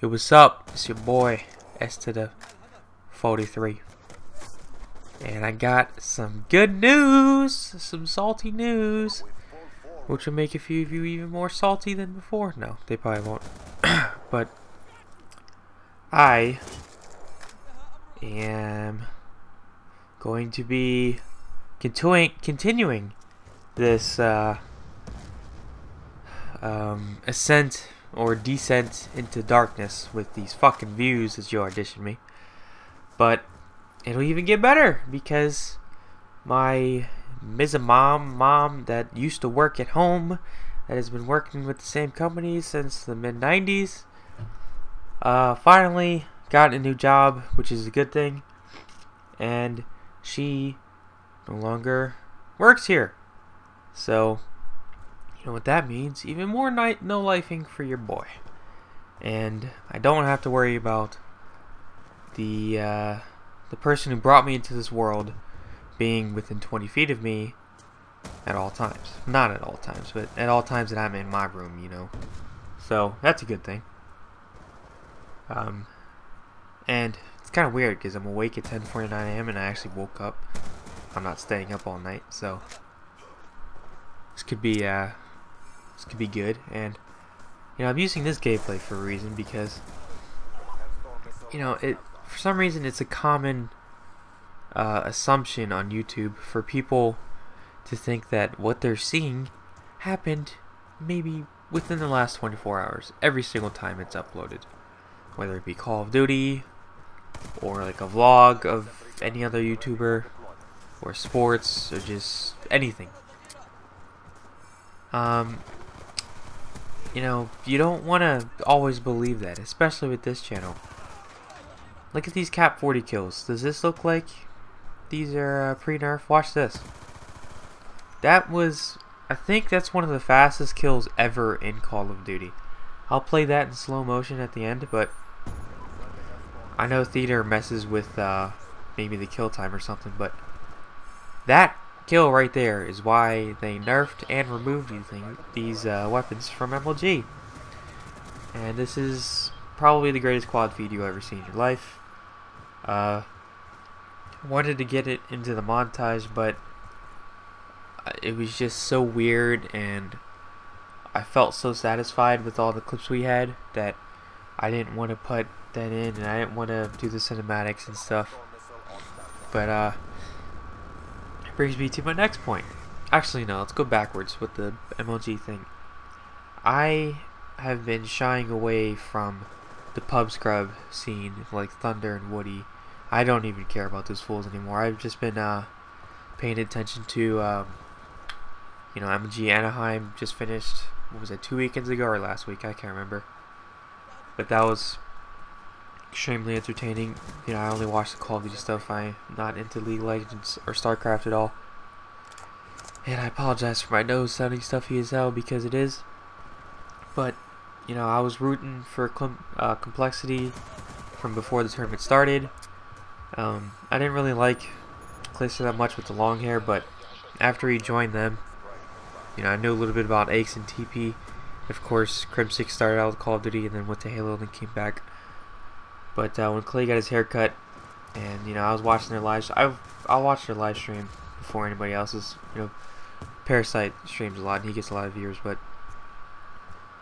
Hey, what's up? It's your boy, S to the 43. And I got some good news, some salty news, which will make a few of you even more salty than before. No, they probably won't. But I am going to be continuing this ascent or descent into darkness with these fucking views as you audition me. But it'll even get better because my mom that used to work at home, that has been working with the same company since the mid-90s, finally got a new job, which is a good thing, and she no longer works here. So you know what that means? Even more no-lifing for your boy. And I don't have to worry about the person who brought me into this world being within 20 feet of me at all times. Not at all times, but at all times that I'm in my room, you know. So that's a good thing. And it's kind of weird because I'm awake at 10:49 a.m. and I actually woke up. I'm not staying up all night, so this could be good. And you know, I'm using this gameplay for a reason because you know, for some reason it's a common assumption on YouTube for people to think that what they're seeing happened maybe within the last 24 hours every single time it's uploaded, whether it be Call of Duty or like a vlog of any other YouTuber or sports or just anything. You know, you don't want to always believe that, especially with this channel. Look at these cap 40 kills. Does this look like these are pre-nerf? Watch this. That was, I think that's one of the fastest kills ever in Call of Duty. I'll play that in slow motion at the end, but I know theater messes with maybe the kill time or something, but that kill right there is why they nerfed and removed these weapons from MLG. And this is probably the greatest quad feed you ever seen in your life. Wanted to get it into the montage, but it was just so weird, and I felt so satisfied with all the clips we had that I didn't want to put that in, and I didn't want to do the cinematics and stuff. But it brings me to my next point. Actually, no, let's go backwards with the MLG thing. I have been shying away from the pub scrub scene like Thunder and Woody. I don't even care about those fools anymore. I've just been paying attention to you know, MLG Anaheim just finished. What was it, 2 weekends ago or last week? I can't remember. But that was extremely entertaining. You know, I only watch the Call of Duty stuff. I'm not into League of Legends or StarCraft at all. And I apologize for my nose sounding stuffy as hell, because it is. But you know, I was rooting for Complexity from before the tournament started. I didn't really like Clayster that much with the long hair, but after he joined them, you know, I knew a little bit about Aches and TP. Of course, Crimsix started out with Call of Duty and then went to Halo and then came back. But when Clay got his haircut, and you know, I was watching their live. I'll watch their live stream before anybody else's. You know, Parasite streams a lot and he gets a lot of viewers, but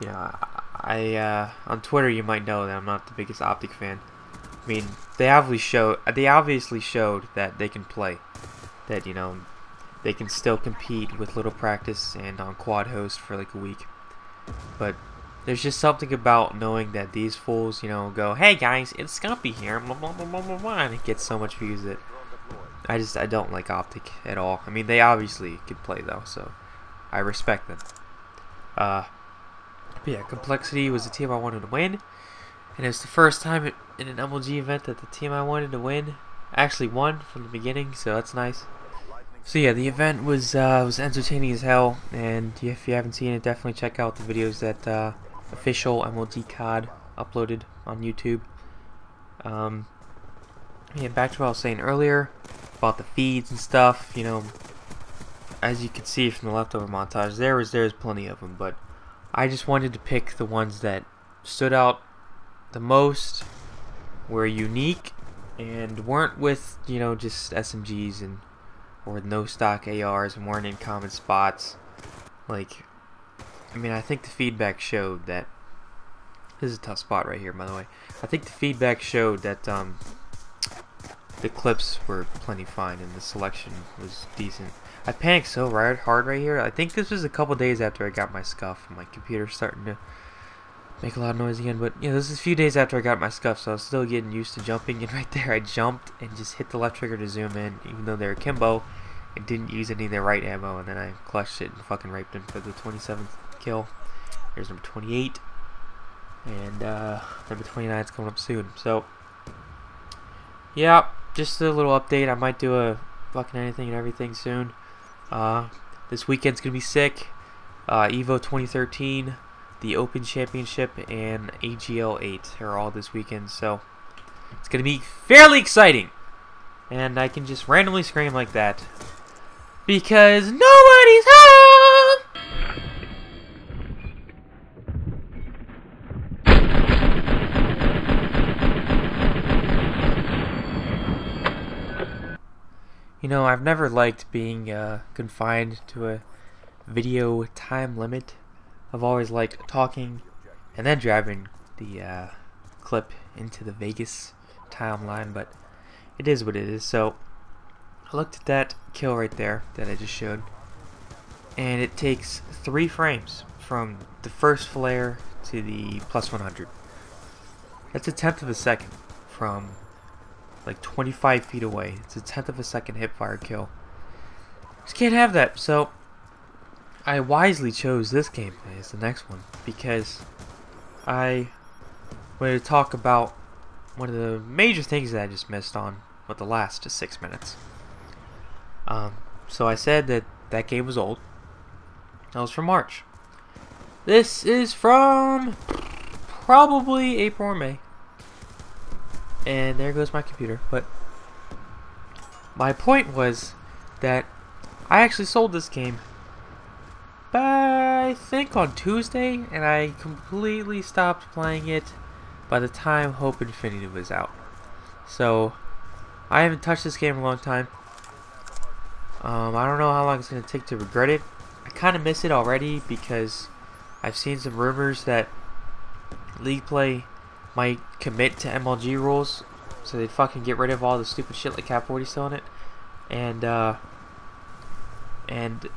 you know, I on Twitter you might know that I'm not the biggest Optic fan. I mean, they obviously showed that they can play, that you know, they can still compete with little practice and on quad host for like a week. But there's just something about knowing that these fools, you know, go, "Hey guys, it's Scumpy here," blah, blah, blah, blah, blah, blah, and it gets so much views that I don't like Optic at all. I mean, they obviously can play though, so I respect them. But yeah, Complexity was the team I wanted to win, and it's the first time in an MLG event that the team I wanted to win actually won from the beginning, so that's nice. So yeah, the event was entertaining as hell, and if you haven't seen it, definitely check out the videos that official MLG COD uploaded on YouTube. Yeah, back to what I was saying earlier about the feeds and stuff. You know, as you can see from the leftover montage, there's plenty of them, but I just wanted to pick the ones that stood out the most were unique and weren't with, you know, just SMGs and or no stock ARs and weren't in common spots. Like, I mean, I think the feedback showed that this is a tough spot right here, by the way. I think the feedback showed that the clips were plenty fine and the selection was decent. I panicked so hard right here. I think this was a couple days after I got my scuff and my computer's starting to make a lot of noise again. But you know, this is a few days after I got my scuff, so I was still getting used to jumping. And right there, I jumped and just hit the left trigger to zoom in, even though they were Kimbo, and didn't use any of their right ammo. And then I clutched it and fucking raped him for the 27th kill. There's number 28, and number 29 is coming up soon. So yeah, just a little update. I might do a fucking anything and everything soon. This weekend's gonna be sick. Evo 2013, the Open Championship, and AGL 8 are all this weekend, so it's gonna be fairly exciting. And I can just randomly scream like that because nobody's home. You know, I've never liked being confined to a video time limit. I've always liked talking and then driving the clip into the Vegas timeline, but it is what it is. So I looked at that kill right there that I just showed, and it takes 3 frames from the first flare to the plus 100. That's a tenth of a second from like 25 feet away. It's a tenth of a second hipfire kill. Just can't have that. So I wisely chose this gameplay as the next one because I wanted to talk about one of the major things that I just missed on with the last 6 minutes. So I said that that game was old. That was from March. This is from probably April or May. And there goes my computer. But my point was that I actually sold this game, I think on Tuesday, and I completely stopped playing it by the time Hope Infinity was out. So I haven't touched this game in a long time. I don't know how long it's going to take to regret it. I kind of miss it already because I've seen some rumors that League Play might commit to MLG rules, so they'd fucking get rid of all the stupid shit like Cap 40 still in it. And I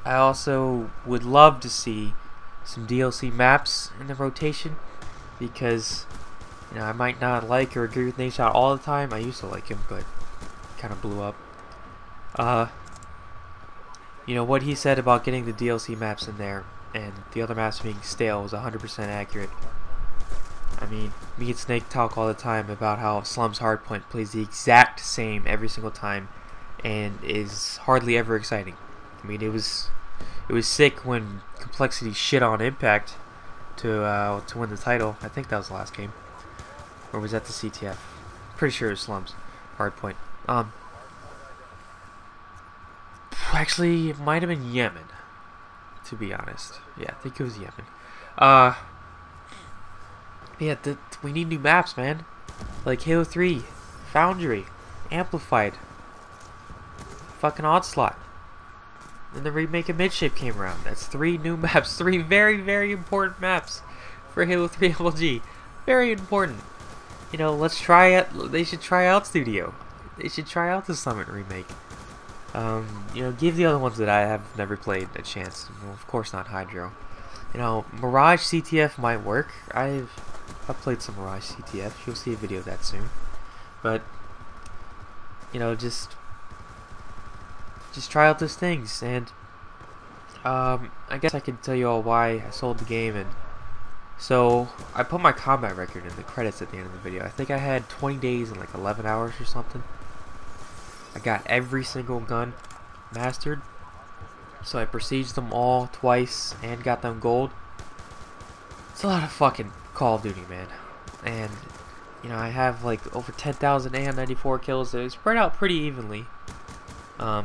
also would love to see some DLC maps in the rotation, because you know, I might not like or agree with Nadeshot all the time. I used to like him, but kind of blew up. You know, what he said about getting the DLC maps in there and the other maps being stale was 100% accurate. I mean, me and Snake talk all the time about how Slum's Hardpoint plays the exact same every single time and is hardly ever exciting. I mean, it was sick when Complexity shit on Impact to win the title. I think that was the last game. Or was that the CTF? Pretty sure it was Slum's Hardpoint. Actually, it might have been Yemen, to be honest. Yeah, I think it was Yemen. Yeah, we need new maps, man. Like Halo 3, Foundry, Amplified, fucking Onslaught. Then the remake of Midship came around. That's 3 new maps. 3 very, very important maps for Halo 3 MLG. Very important. You know, let's try it. They should try out Studio. They should try out the Summit remake. You know, give the other ones that I have never played a chance. Well, of course not Hydro. You know, Mirage CTF might work. I've played some Mirage CTF. You'll see a video of that soon. But you know, just try out those things. And I guess I can tell you all why I sold the game. And so I put my combat record in the credits at the end of the video. I think I had 20 days and like 11 hours or something. I got every single gun mastered, so I prestiged them all twice and got them gold. It's a lot of fucking Call of Duty, man. And you know, I have like over 10,000 AN-94 kills. They spread out pretty evenly. I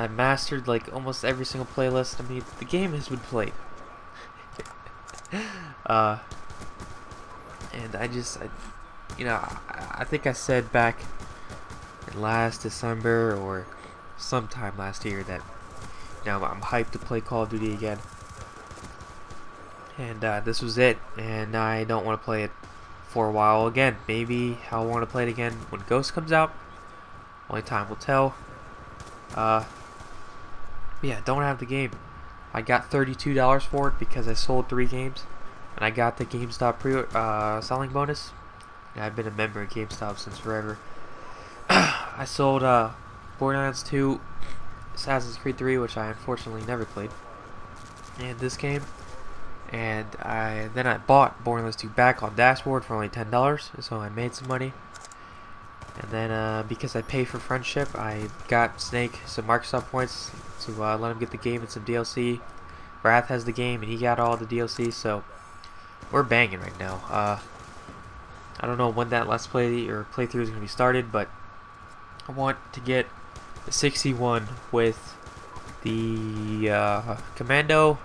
mastered like almost every single playlist. I mean, the game has been played. And I think I said back in last December or sometime last year that I'm hyped to play Call of Duty again. And this was it, and I don't want to play it for a while again. Maybe I'll want to play it again when Ghost comes out. Only time will tell. Yeah, don't have the game. I got $32 for it because I sold 3 games, and I got the GameStop selling bonus. Yeah, I've been a member of GameStop since forever. I sold Borderlands 2, Assassin's Creed 3, which I unfortunately never played, and this game. And then I bought Borderlands 2 back on Dashboard for only $10, so I made some money. And then because I pay for friendship, I got Snake some Microsoft points to let him get the game and some DLC. Wrath has the game and he got all the DLC, so we're banging right now. I don't know when that Let's Play or playthrough is going to be started, but I want to get the 61 with the Commando,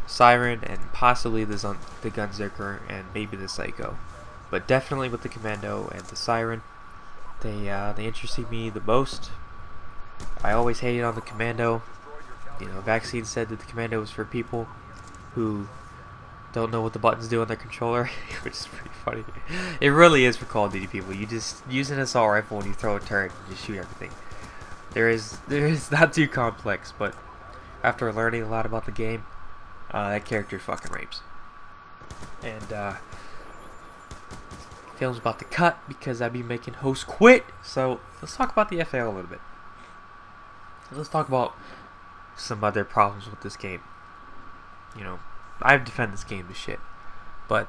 Siren, and possibly the Gunzerker and maybe the Psycho, but definitely with the Commando and the Siren. They interested me the most. I always hated on the Commando. Vaccine said that the Commando was for people who don't know what the buttons do on their controller, which is pretty funny. It really is for Call of Duty people. You just use an assault rifle and you throw a turret and you shoot everything. There is not too complex, but after learning a lot about the game, that character fucking rapes. And film's about to cut because I'd be making host quit. So let's talk about the FAL a little bit. Let's talk about some other problems with this game. I've defended this game to shit, but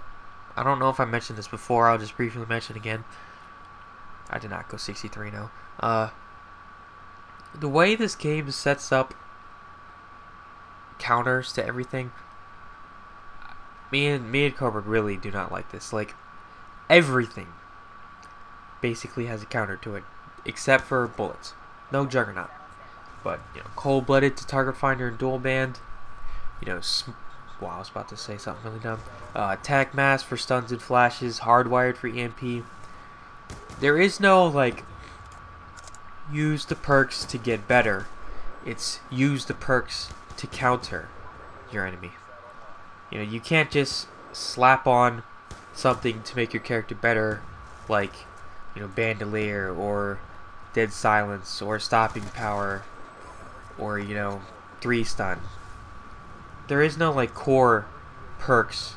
I don't know if I mentioned this before. I'll just briefly mention again. I did not go 63 now. The way this game sets up counters to everything, me and Cobra really do not like this. Like, everything basically has a counter to it, except for bullets. No Juggernaut, but cold-blooded to target finder and dual band. Wow, I was about to say something really dumb. Attack mass for stuns and flashes, hardwired for EMP. There is no like use the perks to get better. It's use the perks to counter your enemy. You can't just slap on something to make your character better, like Bandolier or Dead Silence or Stopping Power or 3 stun. There is no like core perks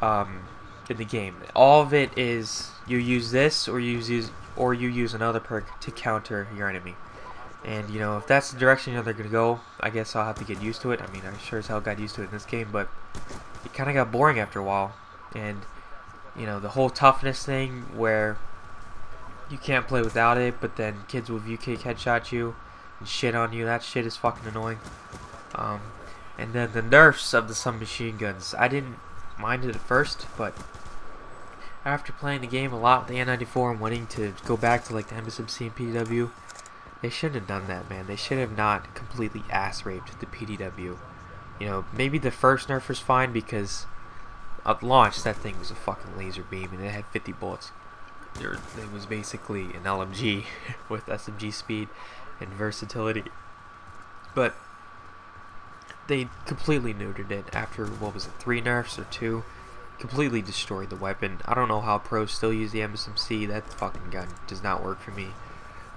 in the game. All of it is you use this or you use another perk to counter your enemy. And if that's the direction they're gonna go, I guess I'll have to get used to it. I mean, I sure as hell got used to it in this game, but it kind of got boring after a while. And the whole toughness thing where you can't play without it, but then kids will view kick headshot you and shit on you. That shit is fucking annoying. And then the nerfs of the submachine guns. I didn't mind it at first, but after playing the game a lot with the N94 and wanting to go back to like the MSMC and PDW, they shouldn't have done that, man. They should have not completely ass raped the PDW. Maybe the first nerf was fine because at launch that thing was a fucking laser beam and it had 50 bullets. It was basically an LMG with SMG speed and versatility. But they completely neutered it after, 3 nerfs or 2? Completely destroyed the weapon. I don't know how pros still use the MSMC. That fucking gun does not work for me.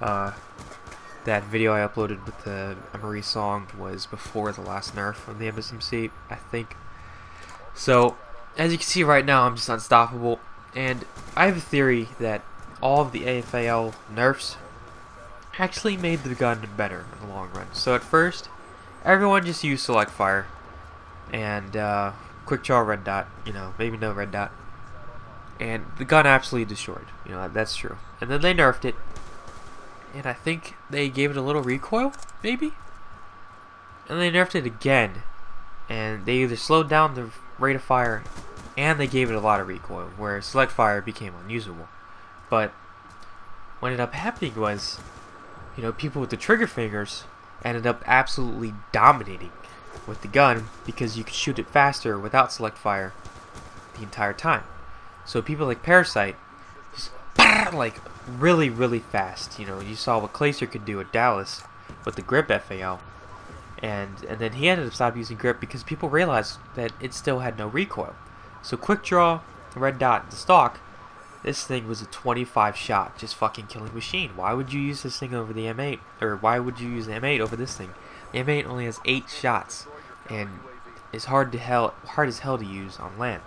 That video I uploaded with the Emery song was before the last nerf of the MSMC, I think. So, as you can see right now, I'm just unstoppable. And I have a theory that all of the AFAL nerfs actually made the gun better in the long run. So at first, everyone just used select fire and quick draw red dot, maybe no red dot, and the gun absolutely destroyed. That's true. And then they nerfed it, and I think they gave it a little recoil, maybe, and they nerfed it again, and they either slowed down the rate of fire and they gave it a lot of recoil, where select fire became unusable. But what ended up happening was, people with the trigger fingers ended up absolutely dominating with the gun because you could shoot it faster without select fire the entire time. So people like Parasite, just like really fast. You know, you saw what Clacer could do at Dallas with the grip FAL, and then he ended up stopping using grip because people realized that it still had no recoil. So quick draw, red dot, the stock. This thing was a 25 shot, just fucking killing machine. Why would you use this thing over the M8? Or why would you use the M8 over this thing? The M8 only has 8 shots, and it's hard as hell to use on LAN.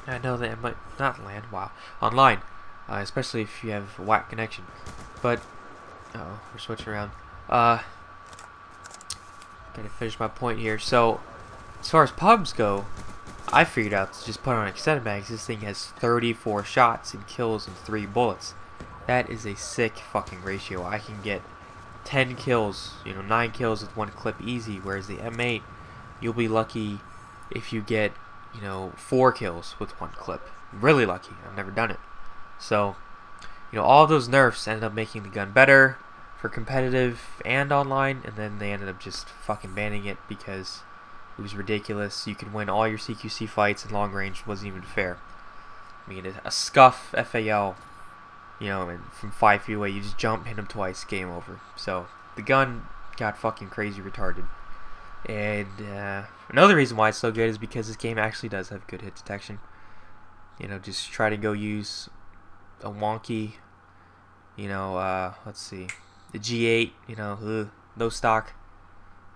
I know that it might not LAN, wow, online, especially if you have a whack connection. But we're switching around. Gotta finish my point here. So, as far as pubs go, I figured out to just put on extended mags. This thing has 34 shots and kills in 3 bullets. That is a sick fucking ratio. I can get 10 kills, 9 kills with 1 clip easy, whereas the M8, you'll be lucky if you get, 4 kills with 1 clip. Really lucky. I've never done it. So, all of those nerfs ended up making the gun better for competitive and online, and then they ended up just fucking banning it because it was ridiculous. You could win all your CQC fights in long range. Wasn't even fair. I mean, a scuff FAL, and from 5 feet away, you just jump, hit him twice, game over. So the gun got fucking crazy retarded. And another reason why it's so good is because this game actually does have good hit detection. Just try to go use a wonky, let's see, the G8, no stock.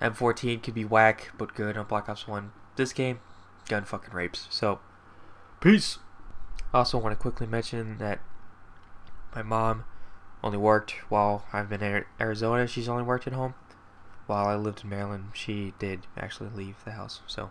M14 could be whack, but good on Black Ops 1. This game, gun fucking rapes. So, peace! I also want to quickly mention that my mom only worked while I've been in Arizona. She's only worked at home. While I lived in Maryland, she did actually leave the house. So,